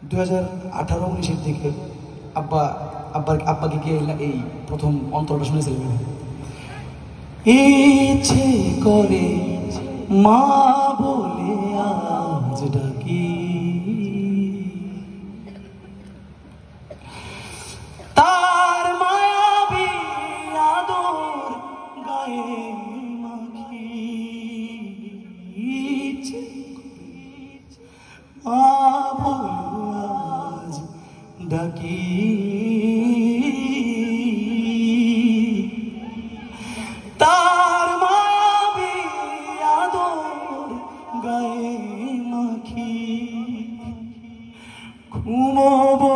2018-19 দিকে আব্বাকে গিয়ে এই প্রথম অন্তরটা শুনেছিলাম। ইচ্ছে করে মা বলে আজ ডাকি, তার মায়াবী আদর গায়ে মাখি। ইচ্ছে মা বলে আজ ডাকি, তার মায়াবী আদর গায়ে মাখি। ঘুমোবো